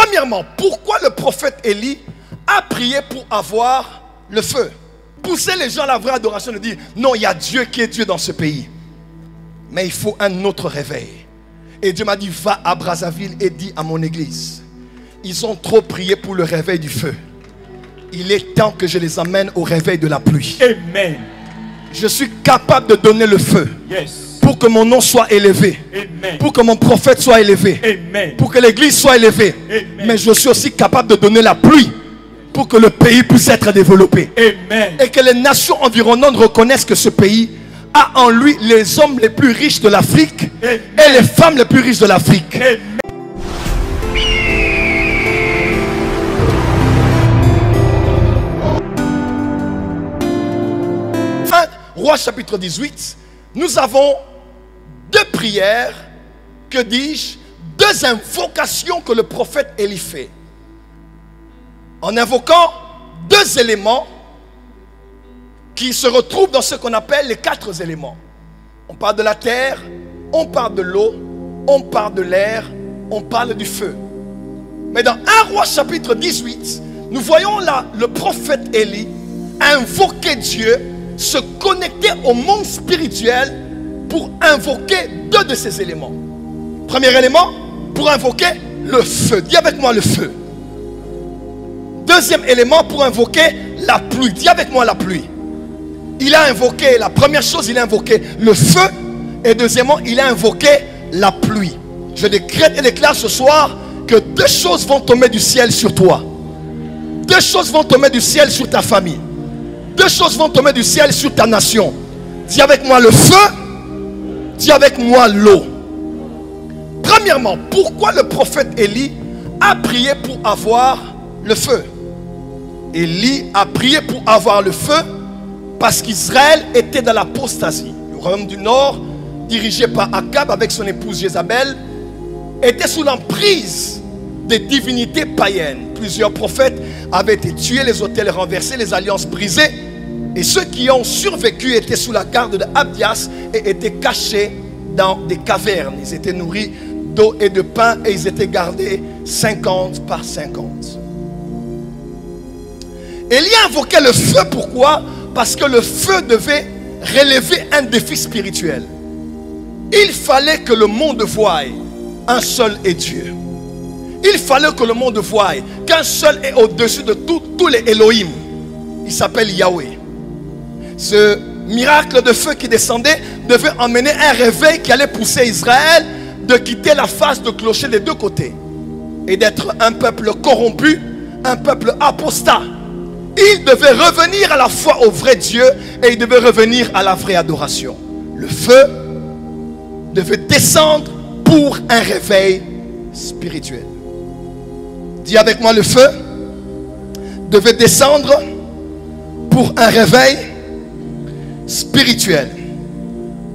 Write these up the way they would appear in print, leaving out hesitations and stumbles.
Premièrement, pourquoi le prophète Élie a prié pour avoir le feu? Pousser les gens à la vraie adoration, de dire non, il y a Dieu qui est Dieu dans ce pays. Mais il faut un autre réveil. Et Dieu m'a dit, va à Brazzaville et dis à mon église, ils ont trop prié pour le réveil du feu. Il est temps que je les amène au réveil de la pluie. Amen. Je suis capable de donner le feu. Yes. Pour que mon nom soit élevé. Amen. Pour que mon prophète soit élevé. Amen. Pour que l'église soit élevée. Amen. Mais je suis aussi capable de donner la pluie. Pour que le pays puisse être développé. Amen. Et que les nations environnantes reconnaissent que ce pays a en lui les hommes les plus riches de l'Afrique et les femmes les plus riches de l'Afrique. 1 Roi chapitre 18, nous avons deux prières, que dis-je, deux invocations que le prophète Élie fait. En invoquant deux éléments qui se retrouvent dans ce qu'on appelle les 4 éléments. On parle de la terre, on parle de l'eau, on parle de l'air, on parle du feu. Mais dans 1 Roi chapitre 18, nous voyons là le prophète Élie invoquer Dieu, se connecter au monde spirituel pour invoquer deux de ces éléments. Premier élément, pour invoquer le feu. Dis avec moi le feu. Deuxième élément, pour invoquer la pluie. Dis avec moi la pluie. Il a invoqué, la première chose, il a invoqué le feu. Et deuxièmement, il a invoqué la pluie. Je décrète et déclare ce soir que deux choses vont tomber du ciel sur toi. Deux choses vont tomber du ciel sur ta famille. Deux choses vont tomber du ciel sur ta nation. Dis avec moi le feu. Dis avec moi l'eau. Premièrement, pourquoi le prophète Élie a prié pour avoir le feu? Élie a prié pour avoir le feu parce qu'Israël était dans l'apostasie. Le royaume du Nord, dirigé par Akab avec son épouse Jézabel, était sous l'emprise des divinités païennes. Plusieurs prophètes avaient été tués, les autels renversés, les alliances brisées. Et ceux qui ont survécu étaient sous la garde de Abdias et étaient cachés dans des cavernes. Ils étaient nourris d'eau et de pain et ils étaient gardés 50 par 50. Élie invoquait le feu, pourquoi? Parce que le feu devait relever un défi spirituel. Il fallait que le monde voie un seul est Dieu. Il fallait que le monde voie qu'un seul est au-dessus de tous les Elohim. Il s'appelle Yahweh. Ce miracle de feu qui descendait devait emmener un réveil qui allait pousser Israël de quitter la face de clocher des deux côtés et d'être un peuple corrompu, un peuple apostat. Il devait revenir à la foi au vrai Dieu et il devait revenir à la vraie adoration. Le feu devait descendre pour un réveil spirituel. Dis avec moi, le feu devait descendre pour un réveil spirituel.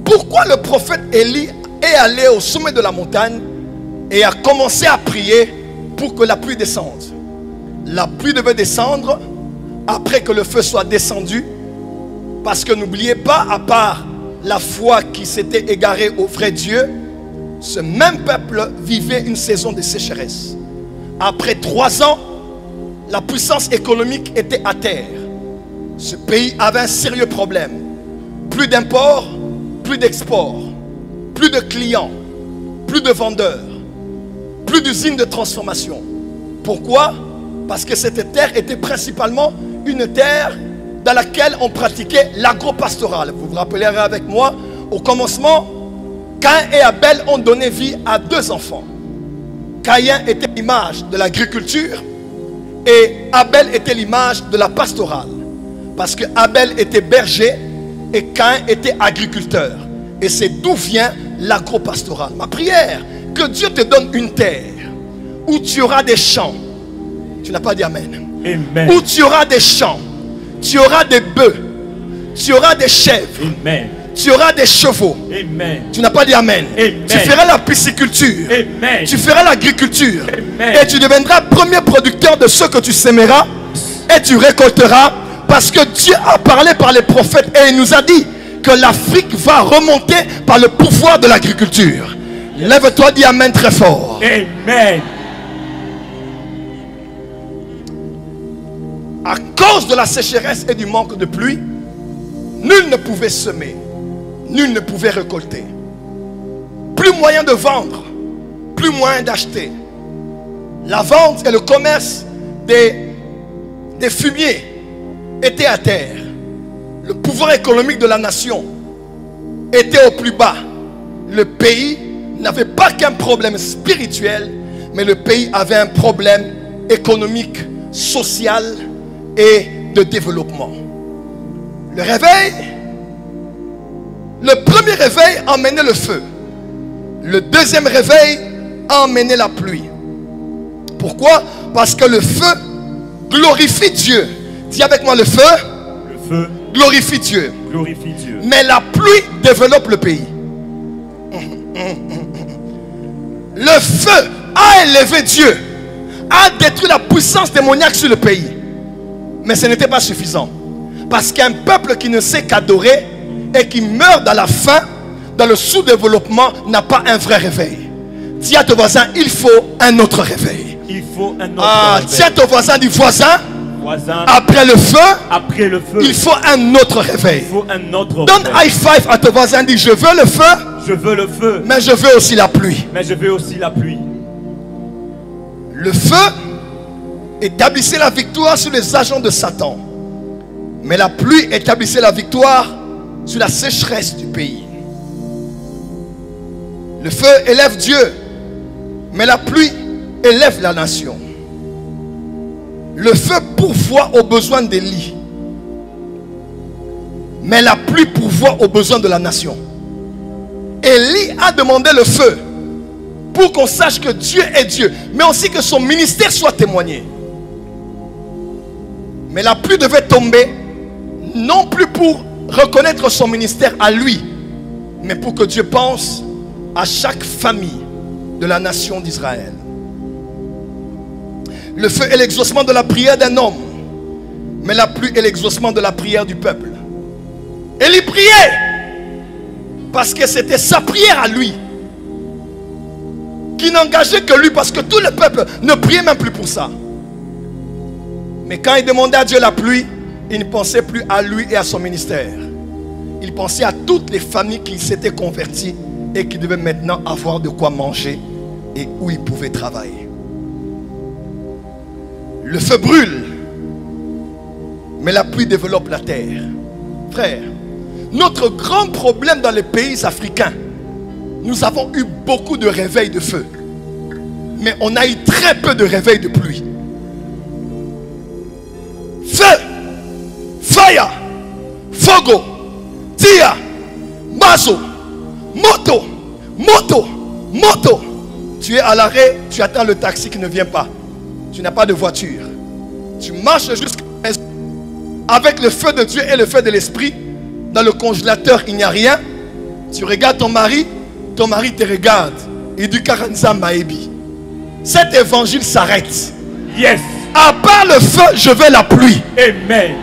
Pourquoi le prophète Élie est allé au sommet de la montagne et a commencé à prier pour que la pluie descende? La pluie devait descendre après que le feu soit descendu, parce que n'oubliez pas, à part la foi qui s'était égarée au vrai Dieu, ce même peuple vivait une saison de sécheresse. Après 3 ans, la puissance économique était à terre. Ce pays avait un sérieux problème. Plus d'imports, plus d'exports, plus de clients, plus de vendeurs, plus d'usines de transformation. Pourquoi? Parce que cette terre était principalement une terre dans laquelle on pratiquait l'agro-pastoral. Vous vous rappelez avec moi, au commencement, Caïn et Abel ont donné vie à 2 enfants. Caïn était l'image de l'agriculture et Abel était l'image de la pastorale. Parce que Abel était berger et Caïn était agriculteur. Et c'est d'où vient l'agro-pastoral. Ma prière, que Dieu te donne une terre où tu auras des champs. Tu n'as pas dit amen. Amen. Où tu auras des champs, tu auras des bœufs, tu auras des chèvres, Amen. tu auras des chevaux. Amen. Tu n'as pas dit amen. Amen. Tu feras la pisciculture. Amen. Tu feras l'agriculture. Amen. Et tu deviendras premier producteur de ce que tu sèmeras et tu récolteras, parce que Dieu a parlé par les prophètes et il nous a dit que l'Afrique va remonter par le pouvoir de l'agriculture. Lève-toi, dis amen très fort. Amen. cause de la sécheresse et du manque de pluie, nul ne pouvait semer, nul ne pouvait récolter. Plus moyen de vendre, plus moyen d'acheter. La vente et le commerce des fumiers étaient à terre. Le pouvoir économique de la nation était au plus bas. Le pays n'avait pas qu'un problème spirituel, mais le pays avait un problème économique, social et de développement. Le réveil, le premier réveil emmenait le feu. Le deuxième réveil emmenait la pluie. Pourquoi? Parce que le feu glorifie Dieu. Dis avec moi, le feu, glorifie Dieu. Glorifie Dieu. Mais la pluie développe le pays. Le feu a élevé Dieu, a détruit la puissance démoniaque sur le pays. Mais ce n'était pas suffisant. Parce qu'un peuple qui ne sait qu'adorer et qui meurt dans la faim, dans le sous-développement, n'a pas un vrai réveil. Dis à ton voisin, il faut un autre réveil. Il faut un autre réveil. Dis à ton voisin, du voisin, après le feu, il faut un autre réveil. Il faut un autre Donne high five à ton voisin, dis je veux le feu. Je veux le feu. Mais je veux aussi la pluie. Mais je veux aussi la pluie. Le feu établissait la victoire sur les agents de Satan. Mais la pluie établissait la victoire sur la sécheresse du pays. Le feu élève Dieu, mais la pluie élève la nation. Le feu pourvoit aux besoins d'Élie, mais la pluie pourvoit aux besoins de la nation. Élie a demandé le feu pour qu'on sache que Dieu est Dieu, mais aussi que son ministère soit témoigné. Mais la pluie devait tomber, non plus pour reconnaître son ministère à lui, mais pour que Dieu pense à chaque famille de la nation d'Israël. Le feu est l'exaucement de la prière d'un homme, mais la pluie est l'exaucement de la prière du peuple. Élie priait parce que c'était sa prière à lui, qui n'engageait que lui, parce que tout le peuple ne priait même plus pour ça. Mais quand il demandait à Dieu la pluie, il ne pensait plus à lui et à son ministère. Il pensait à toutes les familles qui s'étaient converties et qui devaient maintenant avoir de quoi manger et où ils pouvaient travailler. Le feu brûle, mais la pluie développe la terre. Frère, notre grand problème dans les pays africains, nous avons eu beaucoup de réveils de feu, mais on a eu très peu de réveils de pluie. Feu, fire, fogo, tia, mazo, moto, moto, moto. Tu es à l'arrêt, tu attends le taxi qui ne vient pas. Tu n'as pas de voiture. Tu marches jusqu'à la maison avec le feu de Dieu et le feu de l'esprit. Dans le congélateur, il n'y a rien. Tu regardes ton mari te regarde. Il dit Karanza Maebi. Cet évangile s'arrête. Yes. À part le feu, je veux la pluie. Amen.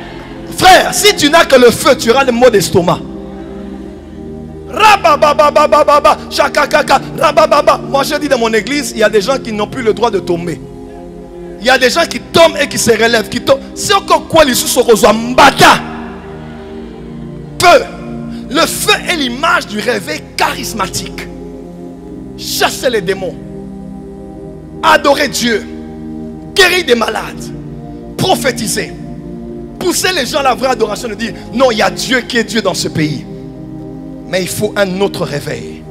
Frère, si tu n'as que le feu, tu auras le mot d'estomac. Rababababababa, chakakaka, rabababa. Moi je dis dans mon église, il y a des gens qui n'ont plus le droit de tomber. Il y a des gens qui tombent et qui se relèvent, qui tombent. C'est encore quoi les sous-sorozwa mbata. Feu. Le feu est l'image du réveil charismatique. Chasser les démons, adorer Dieu, guérir des malades, prophétiser, pousser les gens à la vraie adoration, de dire non, il y a Dieu qui est Dieu dans ce pays. Mais il faut un autre réveil.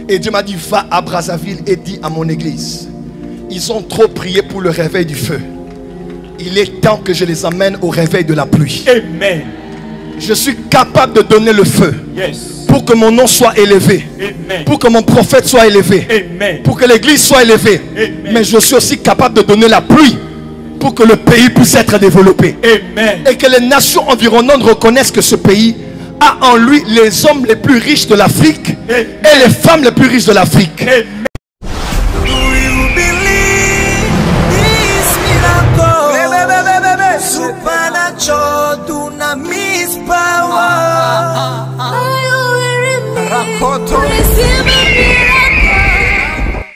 Et Dieu m'a dit, va à Brazzaville et dis à mon église, ils ont trop prié pour le réveil du feu. Il est temps que je les amène au réveil de la pluie. Amen. Je suis capable de donner le feu. Yes. Pour que mon nom soit élevé. Amen. Pour que mon prophète soit élevé. Amen. Pour que l'église soit élevée. Amen. Mais je suis aussi capable de donner la pluie pour que le pays puisse être développé. Amen. Et que les nations environnantes reconnaissent que ce pays a en lui les hommes les plus riches de l'Afrique et les femmes les plus riches de l'Afrique.